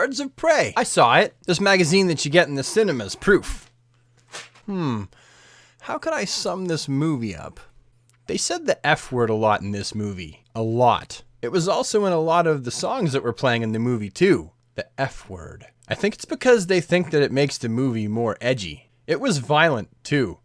Birds of Prey. I saw it. This magazine that you get in the cinemas. Proof. How could I sum this movie up? They said the F word a lot in this movie. A lot. It was also in a lot of the songs that were playing in the movie too. The F word. I think it's because they think that it makes the movie more edgy. It was violent too.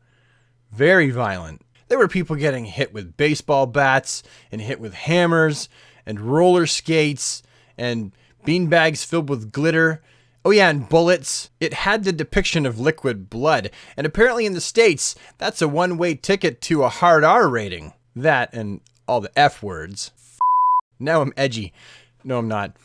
Very violent. There were people getting hit with baseball bats and hit with hammers and roller skates and beanbags filled with glitter. Oh yeah, and bullets. It had the depiction of liquid blood. And apparently in the States, that's a one-way ticket to a hard R rating. That and all the F words. Now I'm edgy. No, I'm not.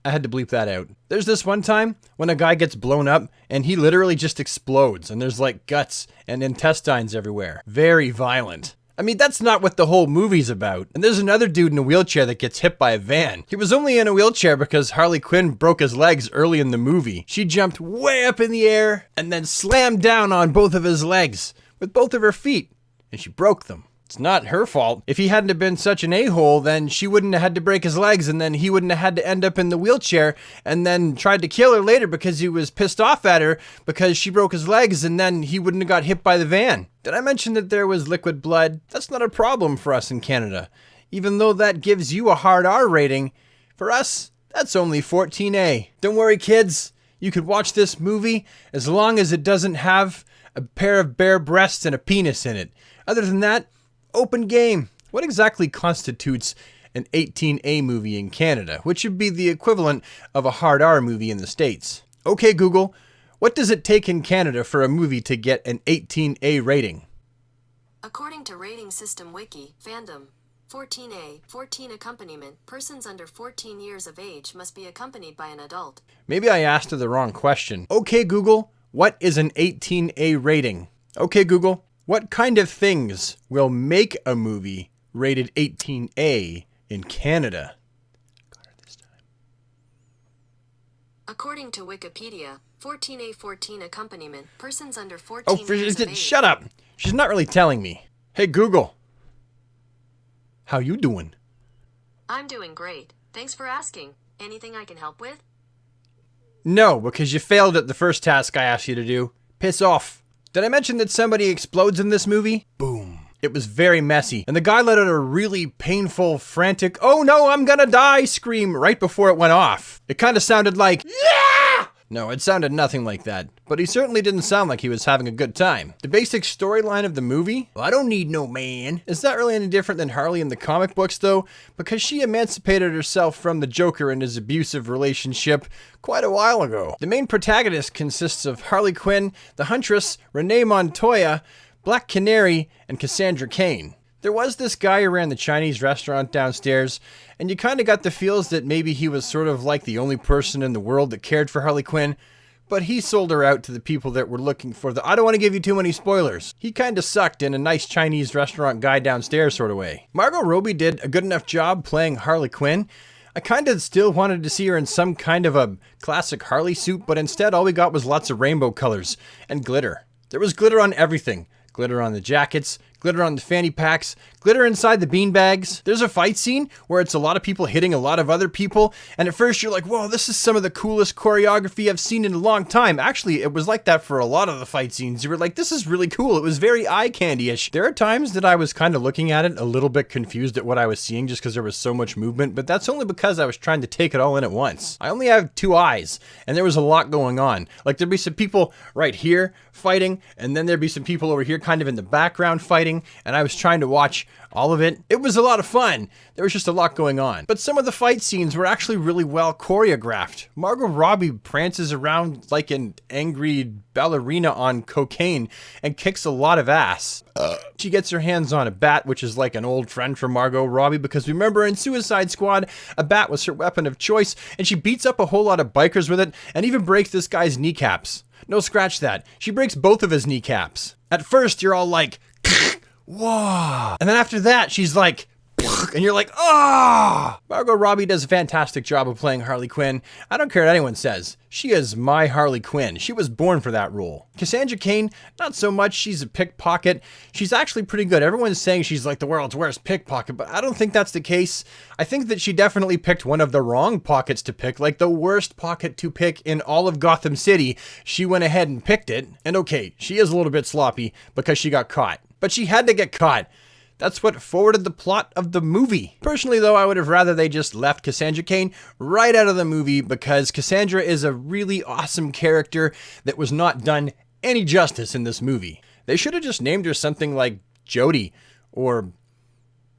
I had to bleep that out. There's this one time when a guy gets blown up and he literally just explodes and there's like guts and intestines everywhere. Very violent. I mean, that's not what the whole movie's about. And there's another dude in a wheelchair that gets hit by a van. He was only in a wheelchair because Harley Quinn broke his legs early in the movie. She jumped way up in the air and then slammed down on both of his legs with both of her feet. And she broke them. It's not her fault. If he hadn't have been such an a-hole, then she wouldn't have had to break his legs and then he wouldn't have had to end up in the wheelchair and then tried to kill her later because he was pissed off at her because she broke his legs and then he wouldn't have got hit by the van. Did I mention that there was liquid blood? That's not a problem for us in Canada. Even though that gives you a hard R rating, for us, that's only 14A. Don't worry, kids. You could watch this movie as long as it doesn't have a pair of bare breasts and a penis in it. Other than that, open game. What exactly constitutes an 18A movie in Canada, which would be the equivalent of a hard R movie in the States? Okay, Google, what does it take in Canada for a movie to get an 18A rating? According to Rating System Wiki, fandom, 14A, 14 accompaniment, persons under 14 years of age must be accompanied by an adult. Maybe I asked her the wrong question. Okay, Google, what is an 18A rating? Okay, Google, what kind of things will make a movie rated 18A in Canada? Got her this time. According to Wikipedia, 14A 14 accompaniment, persons under 14 years of age. Shut up! She's not really telling me. Hey Google, how you doing? I'm doing great. Thanks for asking. Anything I can help with? No, because you failed at the first task I asked you to do. Piss off. Did I mention that somebody explodes in this movie? Boom. It was very messy, and the guy let out a really painful, frantic, "Oh no, I'm gonna die" scream right before it went off. It kind of sounded like, "Yeah!" No, it sounded nothing like that, but he certainly didn't sound like he was having a good time. The basic storyline of the movie, "I don't need no man," is not really any different than Harley in the comic books though, because she emancipated herself from the Joker and his abusive relationship quite a while ago. The main protagonist consists of Harley Quinn, the Huntress, Renee Montoya, Black Canary, and Cassandra Cain. There was this guy who ran the Chinese restaurant downstairs, and you kind of got the feels that maybe he was sort of like the only person in the world that cared for Harley Quinn, but he sold her out to the people that were looking for I don't want to give you too many spoilers. He kind of sucked in a nice Chinese restaurant guy downstairs sort of way. Margot Robbie did a good enough job playing Harley Quinn. I kind of still wanted to see her in some kind of a classic Harley suit, but instead all we got was lots of rainbow colors and glitter. There was glitter on everything. Glitter on the jackets, glitter on the fanny packs, glitter inside the beanbags. There's a fight scene where it's a lot of people hitting a lot of other people, and at first you're like, whoa, this is some of the coolest choreography I've seen in a long time. Actually, it was like that for a lot of the fight scenes. You were like, this is really cool. It was very eye candy-ish. There are times that I was kind of looking at it a little bit confused at what I was seeing just because there was so much movement, but that's only because I was trying to take it all in at once. I only have 2 eyes, and there was a lot going on. Like there'd be some people right here fighting, and then there'd be some people over here kind of in the background fighting, and I was trying to watch all of it. It was a lot of fun. There was just a lot going on. But some of the fight scenes were actually really well choreographed. Margot Robbie prances around like an angry ballerina on cocaine and kicks a lot of ass. She gets her hands on a bat, which is like an old friend for Margot Robbie, because remember in Suicide Squad, a bat was her weapon of choice, and she beats up a whole lot of bikers with it and even breaks this guy's kneecaps. No, scratch that. She breaks both of his kneecaps. At first, you're all like, whoa. And then after that, she's like, and you're like, ah! Margot Robbie does a fantastic job of playing Harley Quinn. I don't care what anyone says. She is my Harley Quinn. She was born for that role. Cassandra Cain, not so much. She's a pickpocket. She's actually pretty good. Everyone's saying she's like the world's worst pickpocket, but I don't think that's the case. I think that she definitely picked one of the wrong pockets to pick, like the worst pocket to pick in all of Gotham City. She went ahead and picked it. And okay, she is a little bit sloppy because she got caught, but she had to get caught. That's what forwarded the plot of the movie. Personally, though, I would have rather they just left Cassandra Cain right out of the movie, because Cassandra is a really awesome character that was not done any justice in this movie. They should have just named her something like Jody or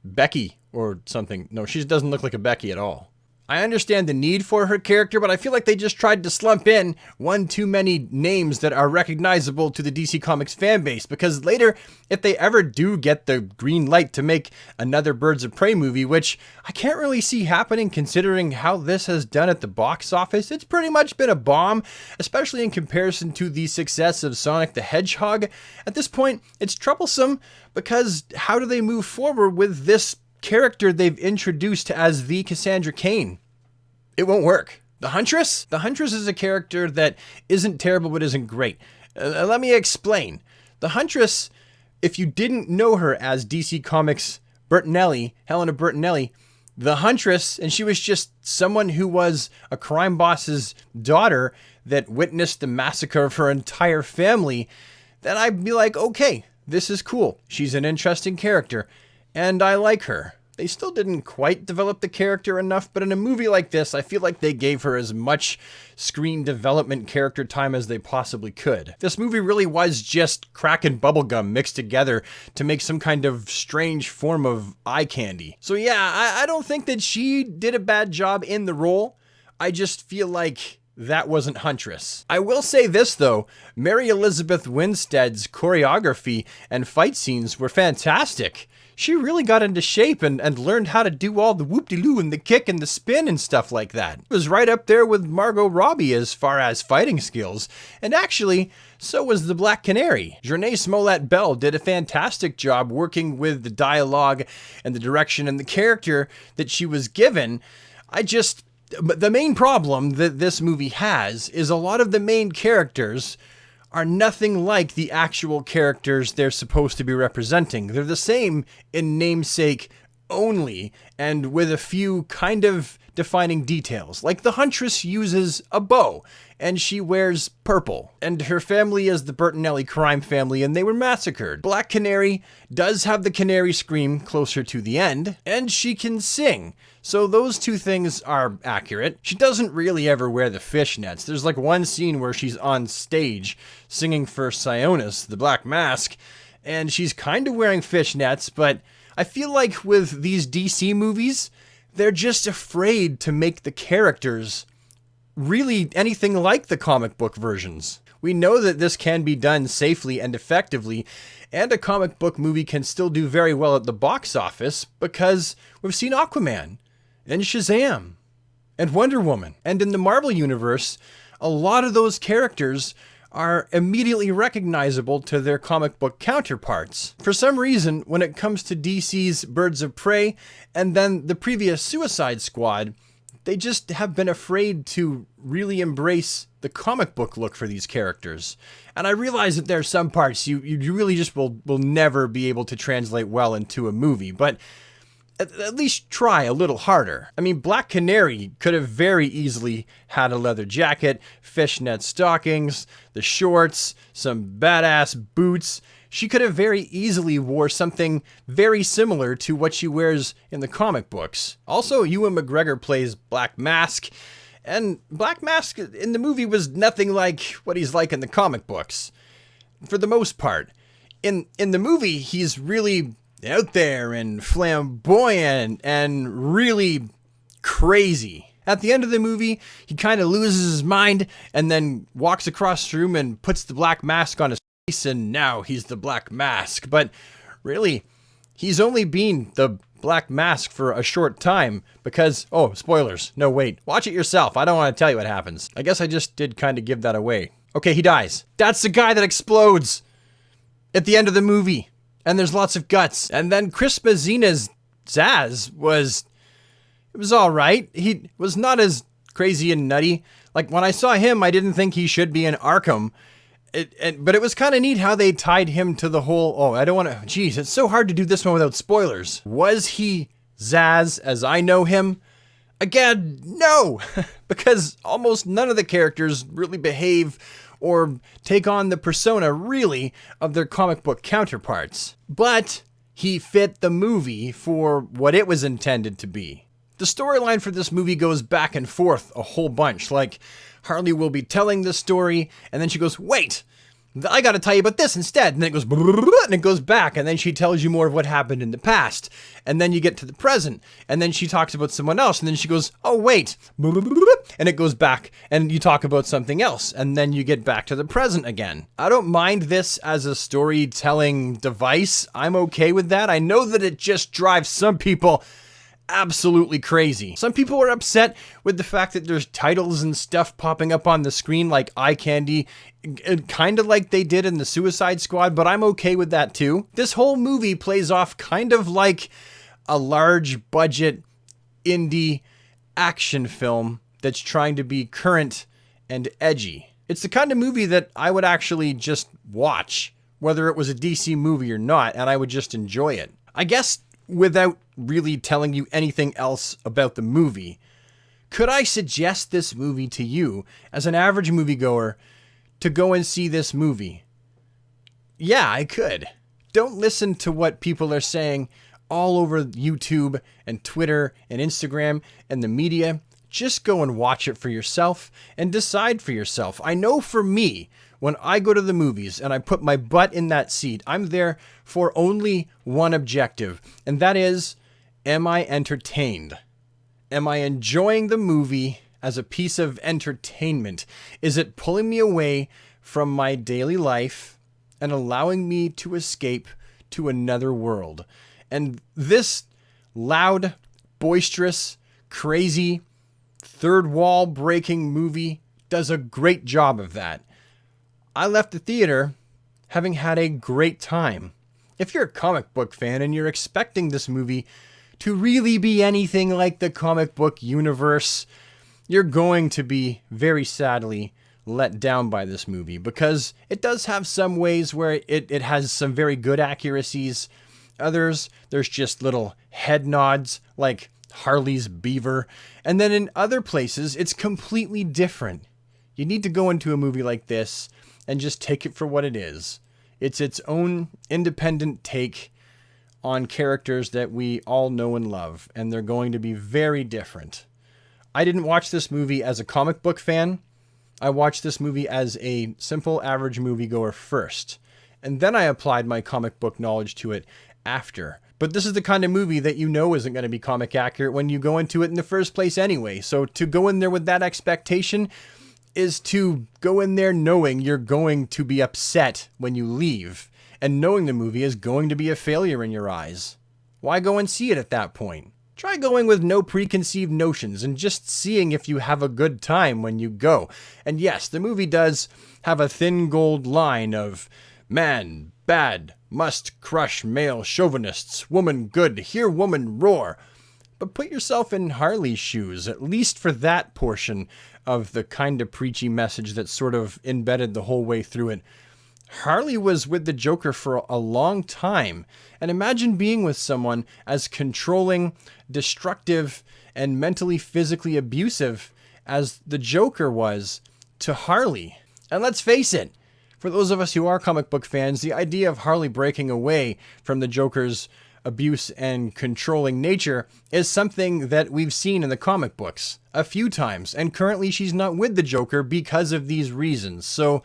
Becky or something. No, she doesn't look like a Becky at all. I understand the need for her character, but I feel like they just tried to slump in one too many names that are recognizable to the DC Comics fan base, because later, if they ever do get the green light to make another Birds of Prey movie, which I can't really see happening considering how this has done at the box office, it's pretty much been a bomb, especially in comparison to the success of Sonic the Hedgehog. At this point, it's troublesome, because how do they move forward with this character they've introduced as the Cassandra Cain? It won't work. The Huntress? The Huntress is a character that isn't terrible but isn't great. Let me explain. The Huntress, if you didn't know her as DC Comics Bertinelli, Helena Bertinelli, the Huntress, and she was just someone who was a crime boss's daughter that witnessed the massacre of her entire family, then I'd be like, okay, this is cool. She's an interesting character, and I like her. They still didn't quite develop the character enough, but in a movie like this, I feel like they gave her as much screen development character time as they possibly could. This movie really was just crack and bubblegum mixed together to make some kind of strange form of eye candy. So yeah, I don't think that she did a bad job in the role. I just feel like that wasn't Huntress. I will say this though, Mary Elizabeth Winstead's choreography and fight scenes were fantastic. She really got into shape and learned how to do all the whoop-de-loo and the kick and the spin and stuff like that. It was right up there with Margot Robbie as far as fighting skills. And actually, so was the Black Canary. Journée Smollett-Bell did a fantastic job working with the dialogue and the direction and the character that she was given. But the main problem that this movie has is a lot of the main characters are nothing like the actual characters they're supposed to be representing. They're the same in namesake only, and with a few kind of defining details. Like the Huntress uses a bow, and she wears purple, and her family is the Bertinelli crime family, and they were massacred. Black Canary does have the canary scream closer to the end, and she can sing. So those two things are accurate. She doesn't really ever wear the fishnets. There's like one scene where she's on stage singing for Sionis, the Black Mask, and she's kind of wearing fishnets, but I feel like with these DC movies, they're just afraid to make the characters really anything like the comic book versions. We know that this can be done safely and effectively, and a comic book movie can still do very well at the box office because we've seen Aquaman and Shazam and Wonder Woman. And in the Marvel Universe, a lot of those characters are immediately recognizable to their comic book counterparts. For some reason, when it comes to DC's Birds of Prey and then the previous Suicide Squad, they just have been afraid to really embrace the comic book look for these characters. And I realize that there are some parts you really just will never be able to translate well into a movie, but at least try a little harder. I mean, Black Canary could have very easily had a leather jacket, fishnet stockings, the shorts, some badass boots. She could have very easily wore something very similar to what she wears in the comic books. Also, Ewan McGregor plays Black Mask, and Black Mask in the movie was nothing like what he's like in the comic books, for the most part. In the movie, he's really out there and flamboyant and really crazy. At the end of the movie, he kind of loses his mind and then walks across the room and puts the black mask on his face, and now he's the Black Mask. But really, he's only been the Black Mask for a short time because, oh, spoilers. No, wait. Watch it yourself. I don't want to tell you what happens. I guess I just did kind of give that away. Okay, he dies. That's the guy that explodes at the end of the movie. And there's lots of guts. And then Chris Mazina's Zsasz was all right. He was not as crazy and nutty. Like, when I saw him, I didn't think he should be in Arkham. But it was kind of neat how they tied him to the whole, I don't want to, geez, it's so hard to do this one without spoilers. Was he Zsasz as I know him? Again, no, because almost none of the characters really behave or take on the persona, really, of their comic book counterparts. But he fit the movie for what it was intended to be. The storyline for this movie goes back and forth a whole bunch. Like, Harley will be telling the story, and then she goes, wait, I gotta tell you about this instead. And then it goes, and it goes back, and then she tells you more of what happened in the past. And then you get to the present, and then she talks about someone else, and then she goes, oh wait, and it goes back, and you talk about something else, and then you get back to the present again. I don't mind this as a storytelling device. I'm okay with that. I know that it just drives some people absolutely crazy. Some people are upset with the fact that there's titles and stuff popping up on the screen like eye candy, kind of like they did in the Suicide Squad, but I'm okay with that too. This whole movie plays off kind of like a large budget indie action film that's trying to be current and edgy. It's the kind of movie that I would actually just watch, whether it was a DC movie or not, and I would just enjoy it. I guess without really telling you anything else about the movie, could I suggest this movie to you as an average moviegoer to go and see this movie? Yeah, I could. Don't listen to what people are saying all over YouTube and Twitter and Instagram and the media. Just go and watch it for yourself and decide for yourself. I know for me, when I go to the movies and I put my butt in that seat, I'm there for only one objective, and that is, am I entertained? Am I enjoying the movie as a piece of entertainment? Is it pulling me away from my daily life and allowing me to escape to another world? And this loud, boisterous, crazy, third wall breaking movie does a great job of that. I left the theater having had a great time. If you're a comic book fan and you're expecting this movie to really be anything like the comic book universe, you're going to be very sadly let down by this movie, because it does have some ways where it has some very good accuracies. Others, there's just little head nods like Harley's beaver. And then in other places, it's completely different. You need to go into a movie like this and just take it for what it is. It's its own independent take on characters that we all know and love, and they're going to be very different. I didn't watch this movie as a comic book fan. I watched this movie as a simple average moviegoer first, and then I applied my comic book knowledge to it after. But this is the kind of movie that you know isn't going to be comic accurate when you go into it in the first place anyway. So to go in there with that expectation is to go in there knowing you're going to be upset when you leave, and knowing the movie is going to be a failure in your eyes. Why go and see it at that point? Try going with no preconceived notions and just seeing if you have a good time when you go. And yes, the movie does have a thin gold line of man bad, must crush male chauvinists, woman good, hear woman roar. But put yourself in Harley's shoes, at least for that portion of the kind of preachy message that's sort of embedded the whole way through it. Harley was with the Joker for a long time, and imagine being with someone as controlling, destructive, and mentally, physically abusive as the Joker was to Harley. And let's face it, for those of us who are comic book fans, the idea of Harley breaking away from the Joker's abuse and controlling nature is something that we've seen in the comic books a few times, and currently she's not with the Joker because of these reasons. So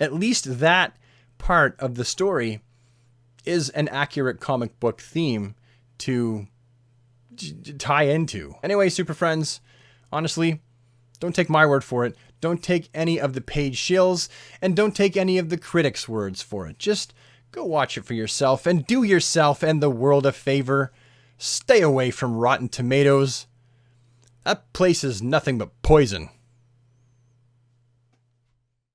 at least that part of the story is an accurate comic book theme to tie into. Anyway, super friends, honestly, don't take my word for it. Don't take any of the page shills, and don't take any of the critics' words for it. Just go watch it for yourself and do yourself and the world a favor. Stay away from Rotten Tomatoes. That place is nothing but poison.